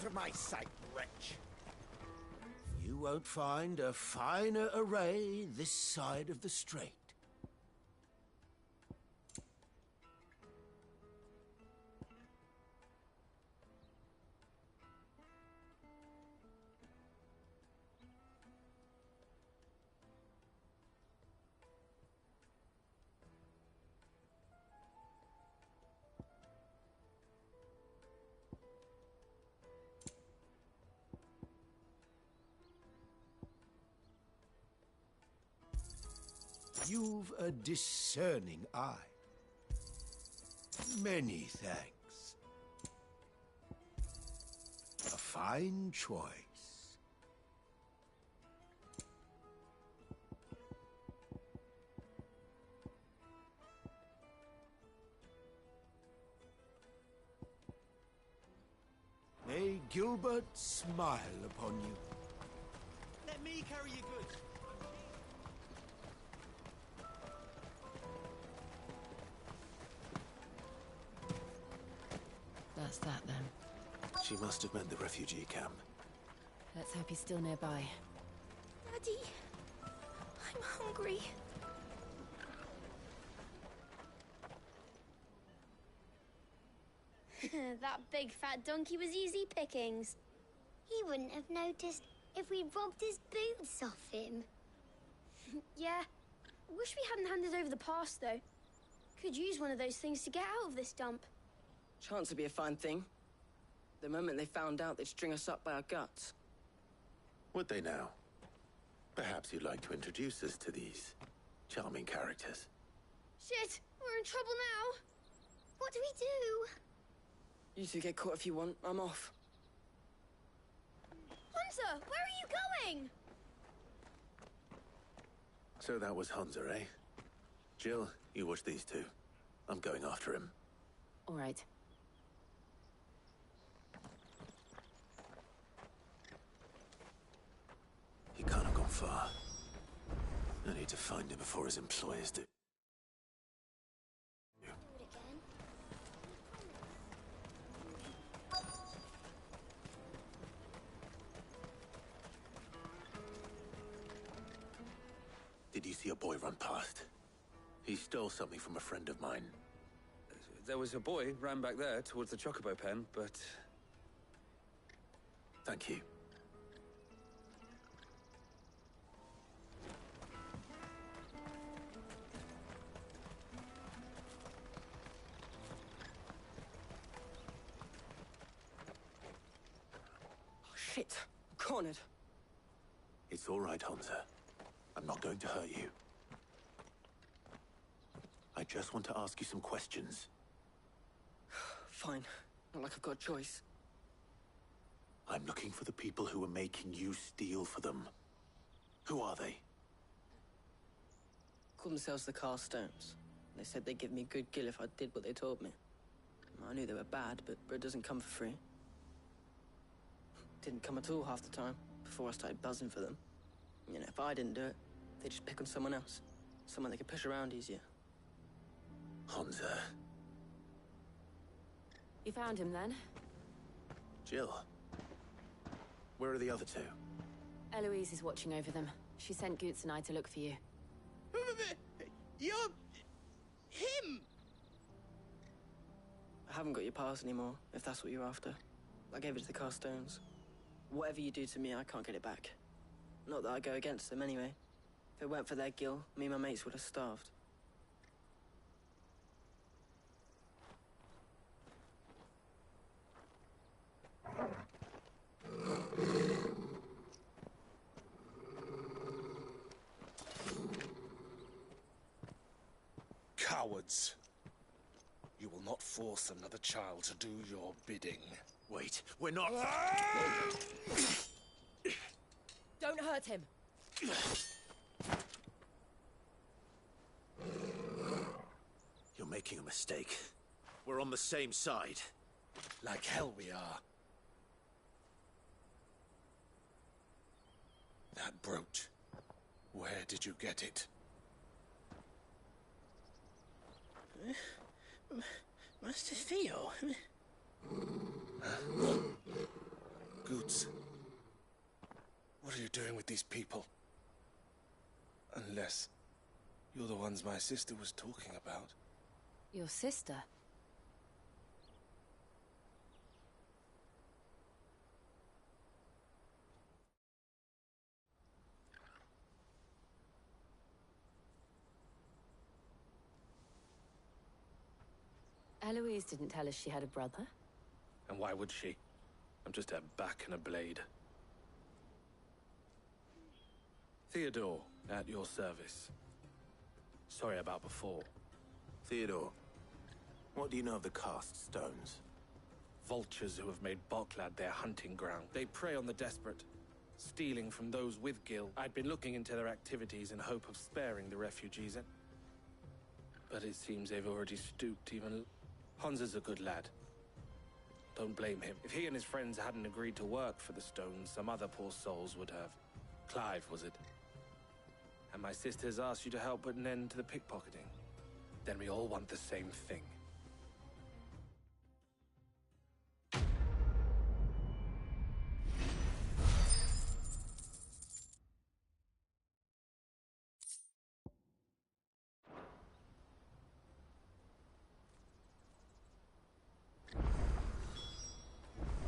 out of my sight, wretch! You won't find a finer array this side of the strait. You've a discerning eye. Many thanks. A fine choice. May Gilbert smile upon you. Let me carry your goods. That's that, then. She must have meant the refugee camp. Let's hope he's still nearby. Daddy, I'm hungry. That big fat donkey was easy pickings. He wouldn't have noticed if we'd robbed his boots off him. Yeah. Wish we hadn't handed over the pass, though. Could use one of those things to get out of this dump. Chance would be a fine thing. The moment they found out, they'd string us up by our guts. Would they now? Perhaps you'd like to introduce us to these charming characters. Shit, we're in trouble now. What do we do? You two get caught if you want. I'm off. Hunter, where are you going? So that was Hunter, eh? Jill, you watch these two. I'm going after him. All right. He can't have gone far. I need to find him before his employers do. Did you see a boy run past? He stole something from a friend of mine. There was a boy ran back there towards the chocobo pen, but... Thank you. Oh, shit. I'm cornered. It's all right, Hunter. I'm not going to hurt you. I just want to ask you some questions. Fine. Not like I've got a choice. I'm looking for the people who are making you steal for them. Who are they? Call themselves the Carstones. They said they'd give me a good gill if I did what they told me. I knew they were bad, but bread doesn't come for free. Didn't come at all half the time, before I started buzzing for them. You know, if I didn't do it, they'd just pick on someone else. Someone they could push around easier. Hunter. You found him, then? Jill. Where are the other two? Eloise is watching over them. She sent Goots and I to look for you. You're... him! I haven't got your pass anymore, if that's what you're after. I gave it to the Carstones. Whatever you do to me, I can't get it back. Not that I go against them anyway. If it weren't for their gill, me and my mates would have starved. Cowards. You will not force another child to do your bidding. Wait, we're not... Don't hurt him. You're making a mistake. We're on the same side. Like hell we are. That brooch. Where did you get it? Master Theo. Goots. What are you doing with these people? Unless you're the ones my sister was talking about. Your sister? Eloise didn't tell us she had a brother. And why would she? I'm just a back and a blade. Theodore, at your service. Sorry about before. Theodore, what do you know of the cast stones? Vultures who have made Boklad their hunting ground. They prey on the desperate, stealing from those with Gil. I'd been looking into their activities in hope of sparing the refugees, but it seems they've already stooped even... Hans is a good lad. Don't blame him. If he and his friends hadn't agreed to work for the stones, some other poor souls would have. Clive, was it? And my sisters asked you to help put an end to the pickpocketing. Then we all want the same thing.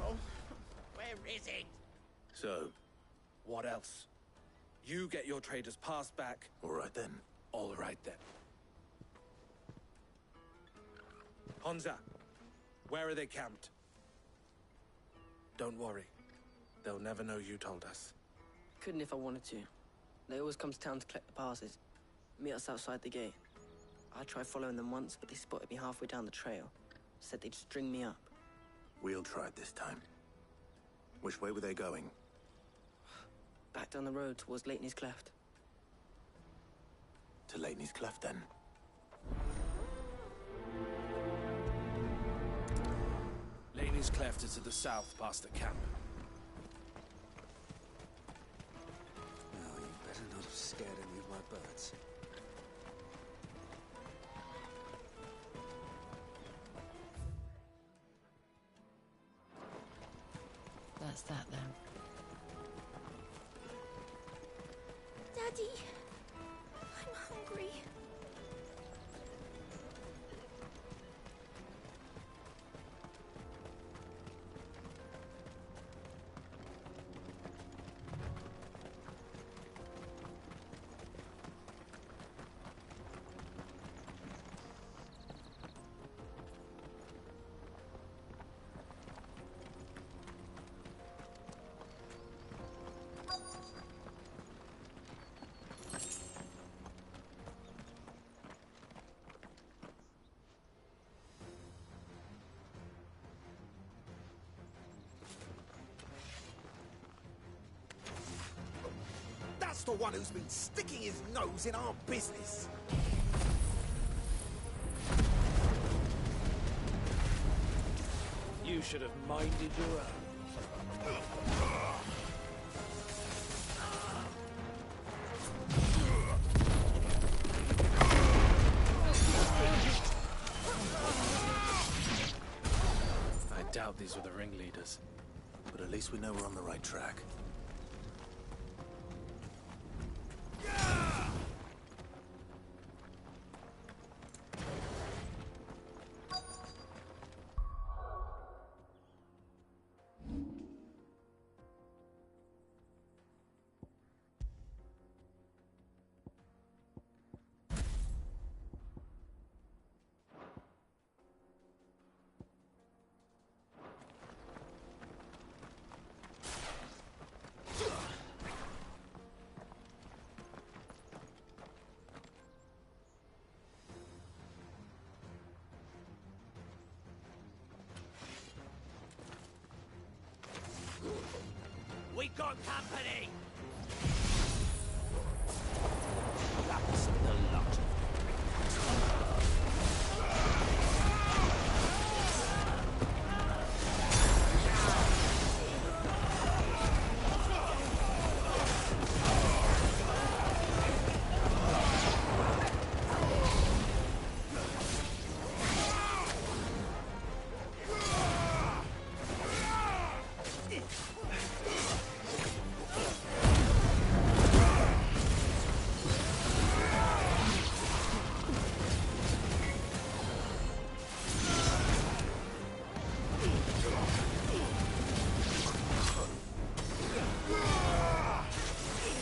Oh, where is it? So, What else? You get your traders' pass back. all right then. All right then. Honza, where are they camped? Don't worry. They'll never know you told us. Couldn't if I wanted to. They always come to town to collect the passes. Meet us outside the gate. I tried following them once, but they spotted me halfway down the trail. Said they'd string me up. We'll try it this time. Which way were they going? Back down the road towards Leighton's Cleft. To Leighton's Cleft, then. Laney's Cleft is to the south, past the camp. Well, you better not have scared any of my birds. That's that then. Daddy, I'm hungry. That's the one who's been sticking his nose in our business. You should have minded your own. I doubt these were the ringleaders. But at least we know we're on the right track. We got company! That's the lot.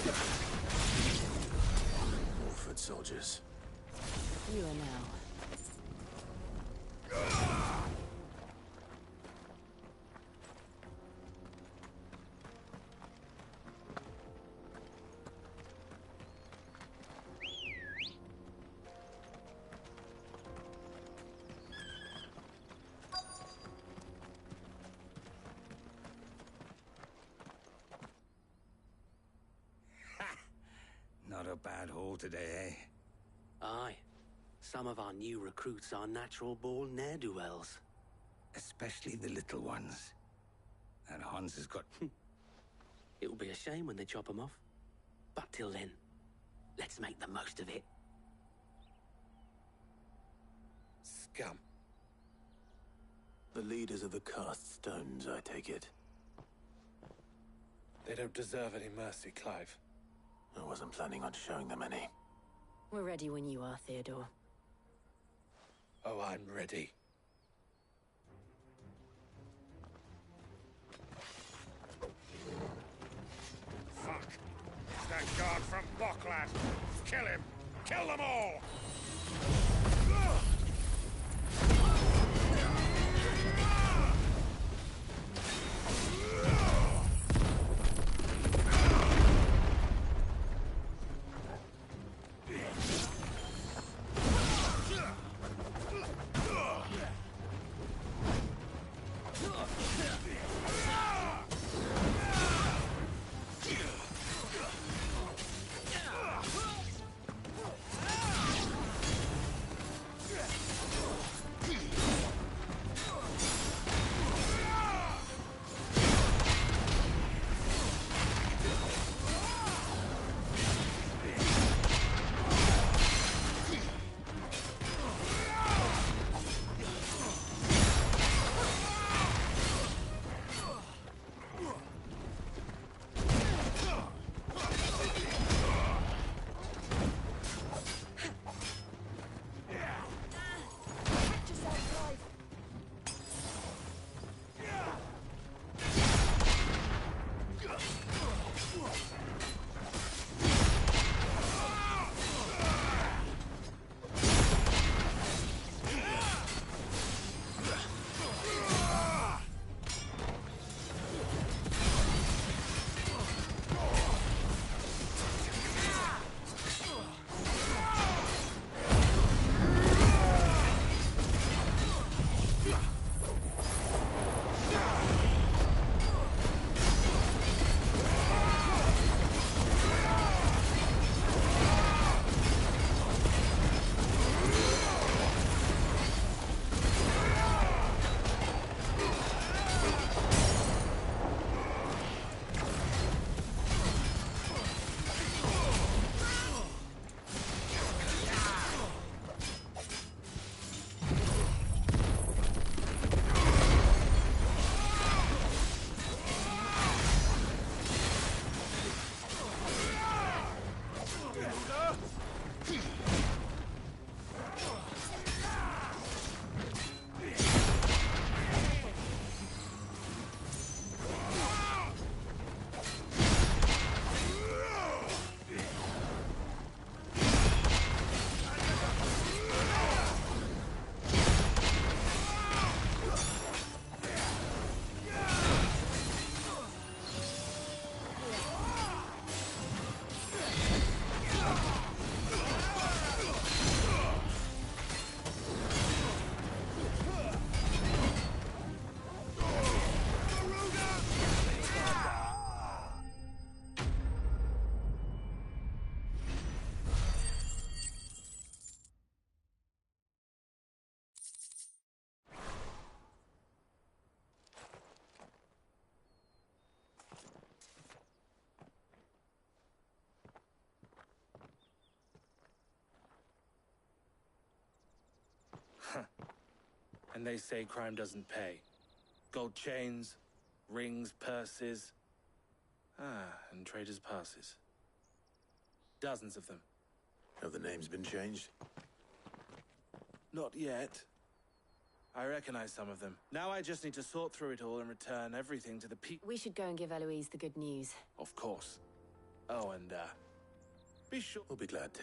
More foot soldiers. You are now. Not a bad haul today, eh? Aye. Some of our new recruits are natural-born ne'er-do-wells. Especially the little ones. And Hans has got... It'll be a shame when they chop them off. But till then, let's make the most of it. Scum. The leaders of the cast stones, I take it. They don't deserve any mercy, Clive. I wasn't planning on showing them any. We're ready when you are, Theodore. Oh, I'm ready. Fuck. It's that guard from Bocklad. Kill him. Kill them all! And they say crime doesn't pay. Gold chains, rings, purses. And traders' passes. Dozens of them. Have the names been changed? Not yet. I recognize some of them. Now I just need to sort through it all and return everything to the We should go and give Eloise the good news. Of course. Oh, and, be sure... We'll be glad to.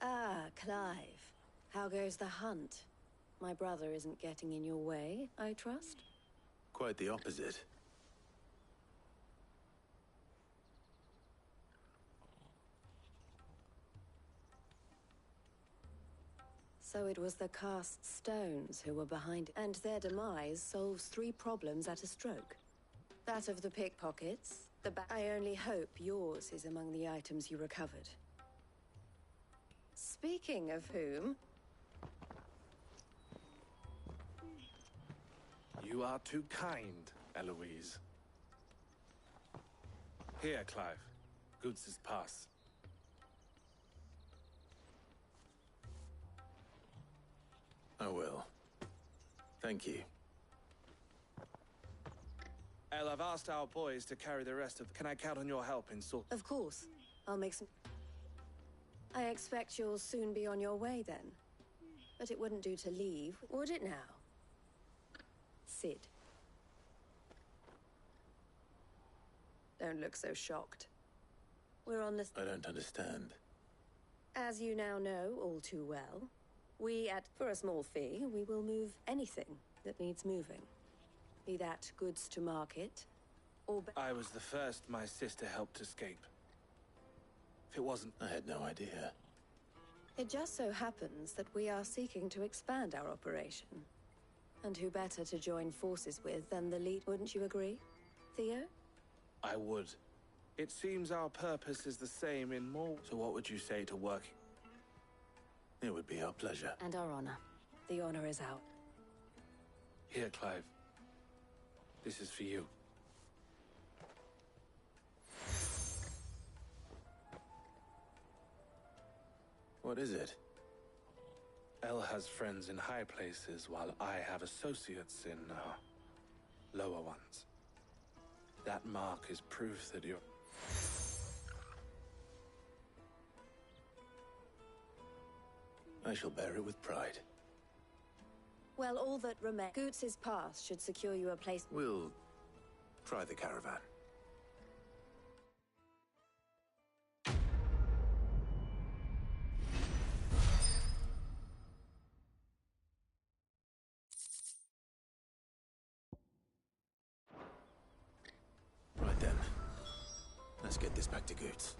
Ah, Clive. How goes the hunt? My brother isn't getting in your way, I trust? Quite the opposite. So it was the cast stones who were behind it, and their demise solves 3 problems at a stroke. That of the pickpockets, I only hope yours is among the items you recovered. Speaking of whom... You are too kind, Eloise. Here, Clive. Goods' pass. I will. Thank you. El, I've asked our boys to carry the rest of... Can I count on your help in sort... Of course. I'll make some... I expect you'll soon be on your way, then. But it wouldn't do to leave, would it now? Sid. Don't look so shocked. We're on the... I don't understand. As you now know all too well, for a small fee, we will move anything that needs moving. Be that goods to market, or... I was the first my sister helped escape. If it wasn't... I had no idea. It just so happens that we are seeking to expand our operation. And who better to join forces with than the lead, wouldn't you agree, Theo? I would. It seems our purpose is the same in more... So what would you say to working? It would be our pleasure. And our honor. The honor is out. Here, Clive. This is for you. What is it? El has friends in high places, while I have associates in, lower ones. That mark is proof that you're... I shall bear it with pride. Well, all that remains... Goots' pass should secure you a place... We'll try the caravan. Right then. Let's get this back to Goots.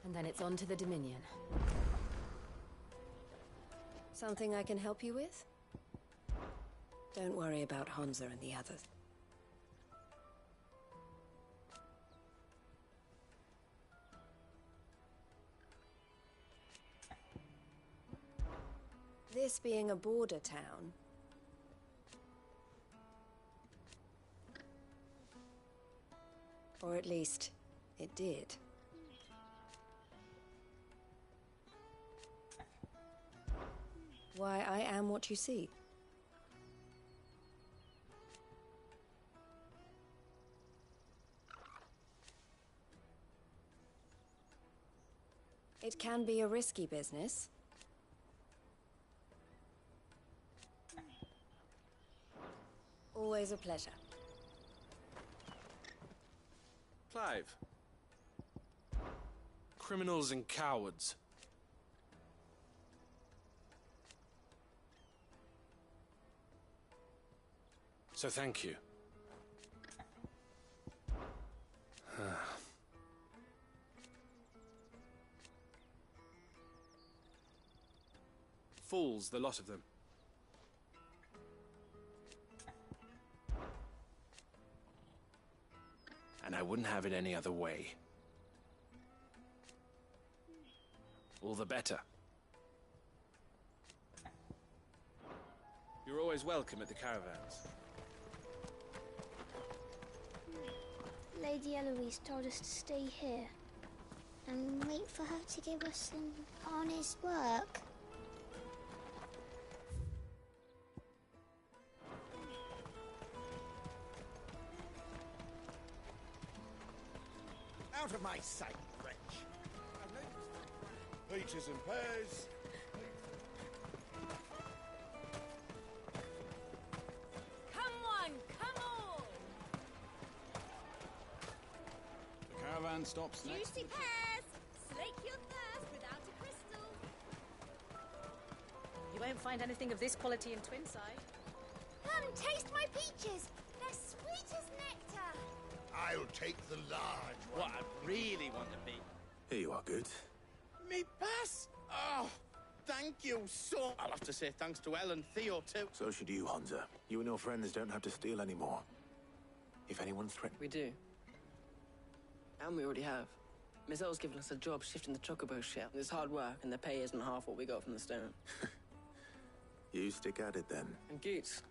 And then it's on to the Dominion. Something I can help you with? Don't worry about Hansa and the others. This being a border town... Or at least, it did. Why, I am what you see. It can be a risky business. Always a pleasure. Clive. Criminals and cowards. So thank you. Fools, the lot of them. And I wouldn't have it any other way. All the better. You're always welcome at the caravans. Lady Eloise told us to stay here. And wait for her to give us some honest work. Out of my sight, wretch! Peaches and pears. Come on, come on! The caravan stops next. Juicy pears! Slake your thirst without a crystal. You won't find anything of this quality in Twinside. Come, taste my peaches. They're sweet as nectar. I'll take the large one. What I really want to be. Here you are, Goots. Me pass? Oh, thank you so... I'll have to say thanks to Elle and Theo, too. So should you, Hansa. You and your friends don't have to steal anymore. If anyone threatens... We do. And we already have. Miss Elle's given us a job shifting the chocobo shell. It's hard work, and the pay isn't half what we got from the stone. You stick at it, then. And Goots,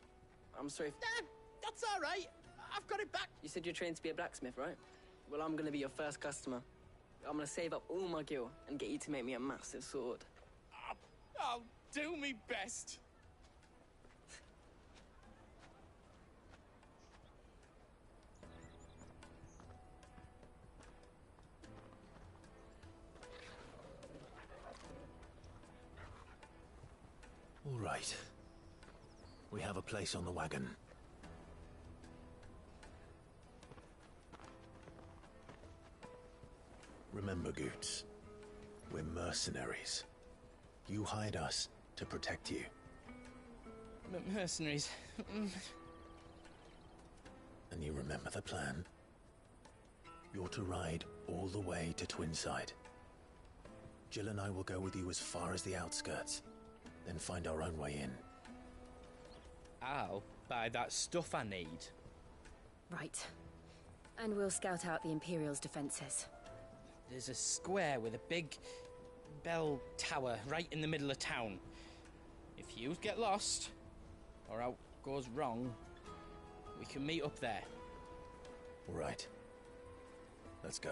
I'm sorry if... That's all right. I've got it back. You said you're trained to be a blacksmith, right? Well, I'm gonna be your first customer. I'm gonna save up all my gil and get you to make me a massive sword. I'll do me best. All right. We have a place on the wagon. Remember, Goots, we're mercenaries. You hired us to protect you. Mercenaries. And you remember the plan? You're to ride all the way to Twinside. Jill and I will go with you as far as the outskirts, then find our own way in. I'll buy that stuff I need. Right. And we'll scout out the Imperial's defenses. There's a square with a big bell tower right in the middle of town. If you get lost, or out goes wrong, we can meet up there. All right. Let's go.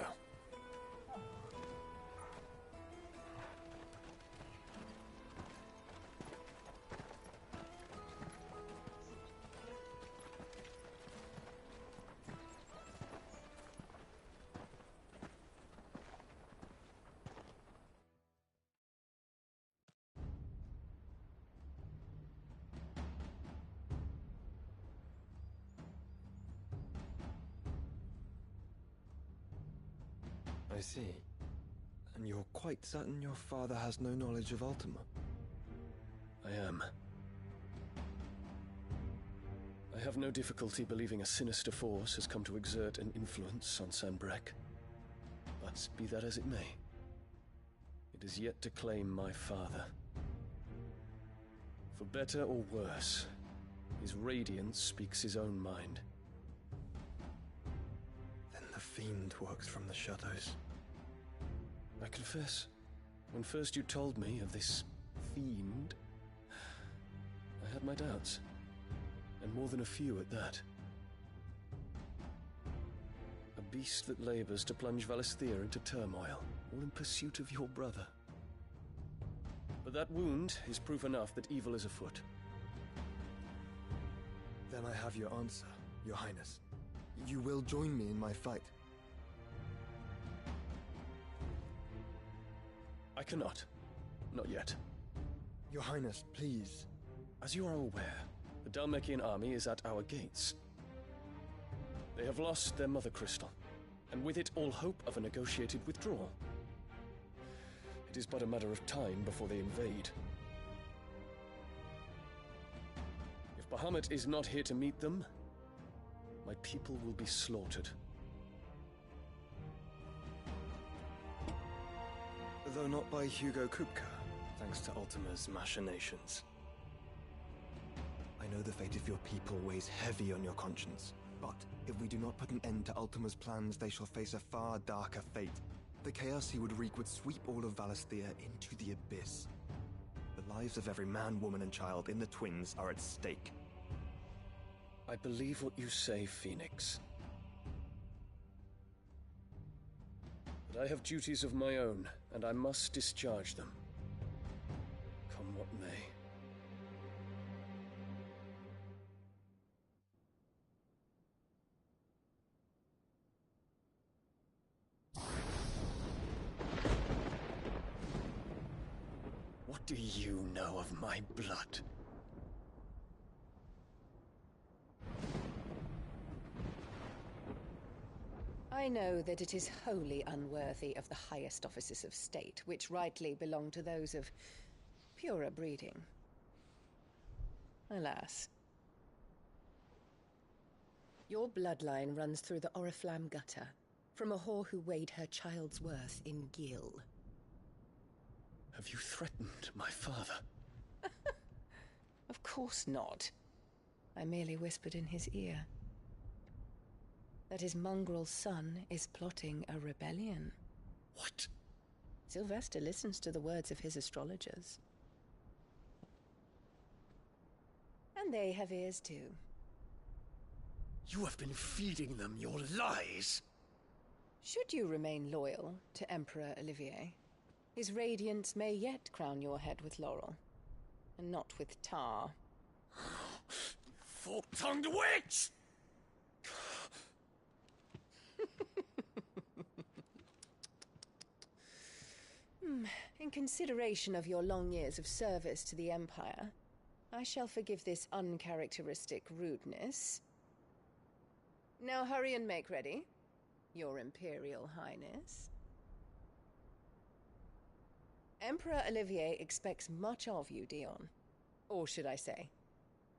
I see. And you're quite certain your father has no knowledge of Ultima? I am. I have no difficulty believing a sinister force has come to exert an influence on Sanbreque. But be that as it may, it is yet to claim my father. For better or worse, his radiance speaks his own mind. Then the fiend works from the shadows. I confess, when first you told me of this fiend, I had my doubts. And more than a few at that. A beast that labors to plunge Valisthea into turmoil, all in pursuit of your brother. But that wound is proof enough that evil is afoot. Then I have your answer, Your Highness. You will join me in my fight. I cannot. Not yet. Your Highness, please. As you are aware, the Dhalmekian army is at our gates. They have lost their mother crystal, and with it all hope of a negotiated withdrawal. It is but a matter of time before they invade. If Bahamut is not here to meet them, my people will be slaughtered. Though not by Hugo Kupka, thanks to Ultima's machinations. I know the fate of your people weighs heavy on your conscience, but if we do not put an end to Ultima's plans, they shall face a far darker fate. The chaos he would wreak would sweep all of Valisthea into the abyss. The lives of every man, woman, and child in the Twins are at stake. I believe what you say, Phoenix. But I have duties of my own, and I must discharge them. Come what may. do you know of my blood? I know that it is wholly unworthy of the highest offices of state, which rightly belong to those of purer breeding. Alas. Your bloodline runs through the Oriflamme gutter, from a whore who weighed her child's worth in gil. Have you threatened my father? Of course not. I merely whispered in his ear that his mongrel son is plotting a rebellion. What? Sylvester listens to the words of his astrologers. And they have ears too. You have been feeding them your lies! Should you remain loyal to Emperor Olivier, his radiance may yet crown your head with laurel, and not with tar. Fork-tongued witch! In consideration of your long years of service to the Empire, I shall forgive this uncharacteristic rudeness. Now hurry and make ready, Your Imperial Highness. Emperor Olivier expects much of you, Dion. Or should I say,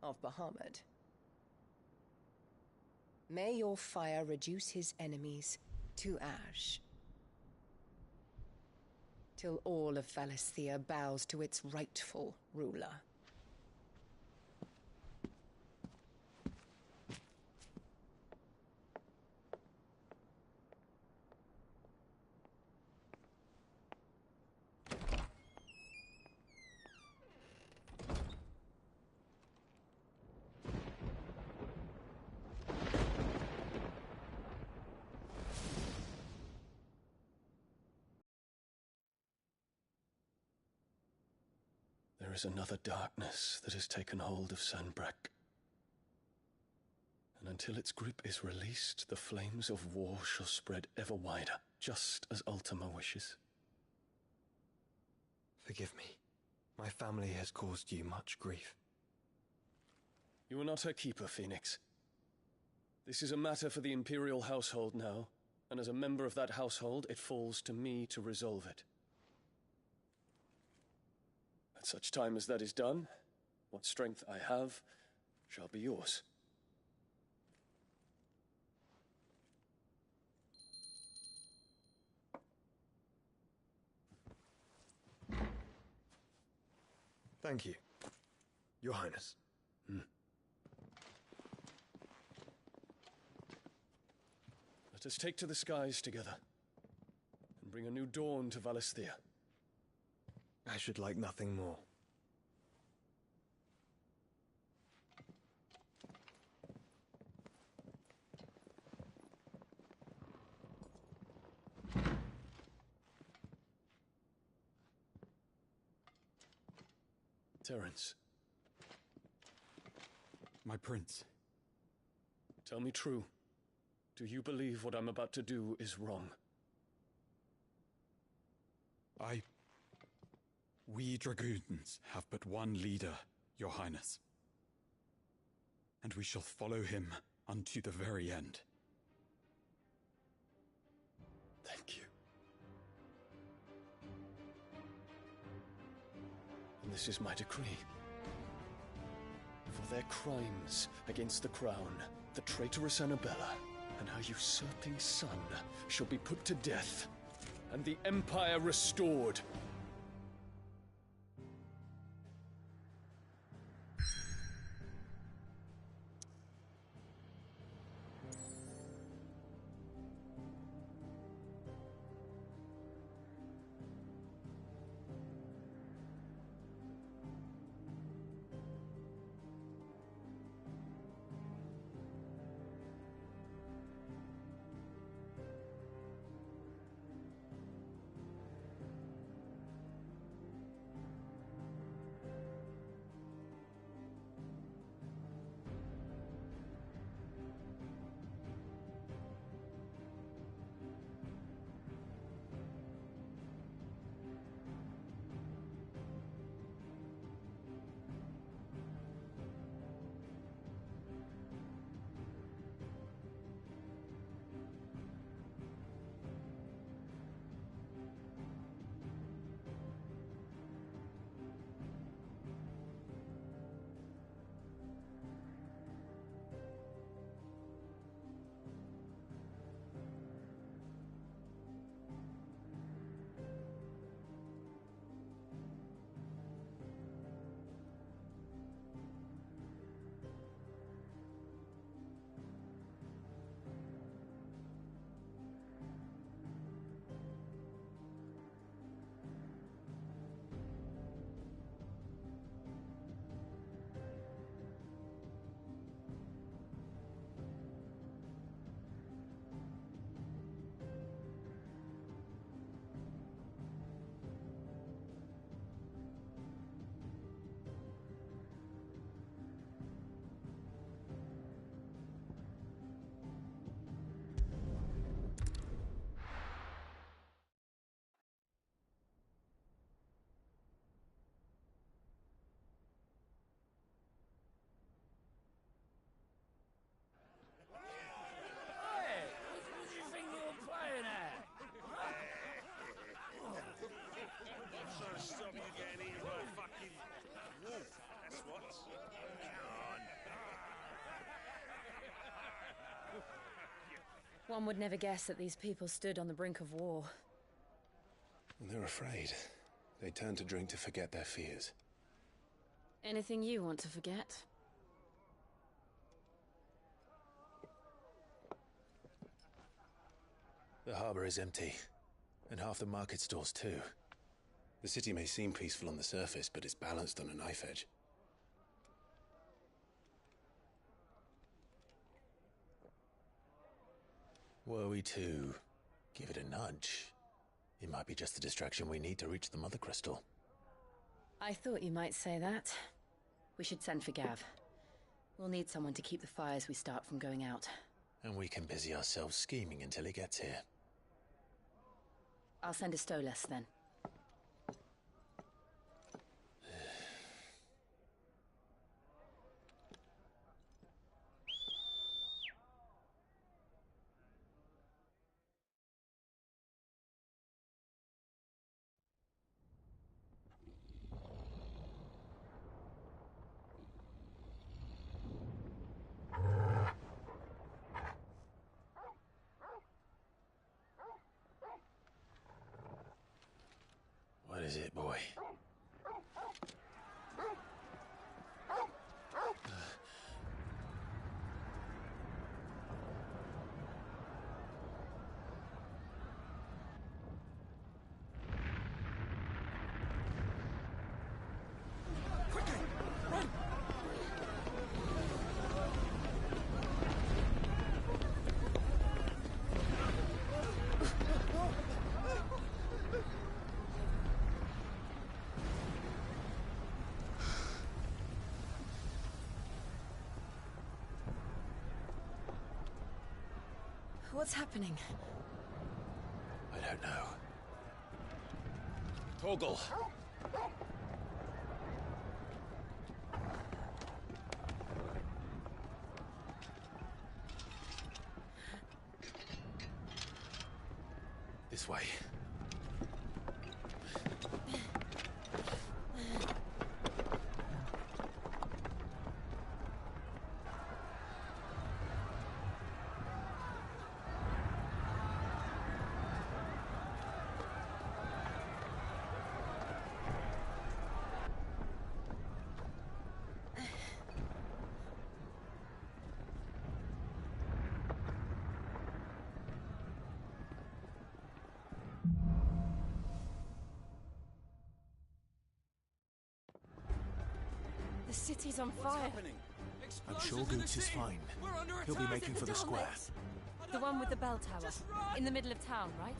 of Bahamut. May your fire reduce his enemies to ash, till all of Valisthea bows to its rightful ruler. There is another darkness that has taken hold of Sanbreque. And until its grip is released, the flames of war shall spread ever wider, just as Ultima wishes. Forgive me. My family has caused you much grief. You are not her keeper, Phoenix. This is a matter for the Imperial household now, and as a member of that household, it falls to me to resolve it. At such time as that is done, what strength I have shall be yours. Thank you, Your Highness. Let us take to the skies together, and bring a new dawn to Valisthea. I should like nothing more. Terence. My prince. Tell me true. Do you believe what I'm about to do is wrong? We dragoons have but one leader, Your Highness. And we shall follow him unto the very end. Thank you. And this is my decree. For their crimes against the crown, the traitorous Annabella and her usurping son shall be put to death, and the Empire restored. One would never guess that these people stood on the brink of war. They're afraid. They turn to drink to forget their fears. Anything you want to forget? The harbor is empty, and half the market stalls too. The city may seem peaceful on the surface, but it's balanced on a knife edge. Were we to give it a nudge, it might be just the distraction we need to reach the Mother Crystal. I thought you might say that. We should send for Gav. We'll need someone to keep the fires we start from going out. And we can busy ourselves scheming until he gets here. I'll send a Stolas then. What is it, boy? What's happening? I don't know. Torgal! This way. The city's on fire. I'm sure Goots is fine. He'll be making for the square. The one with the bell tower. In the middle of town, right?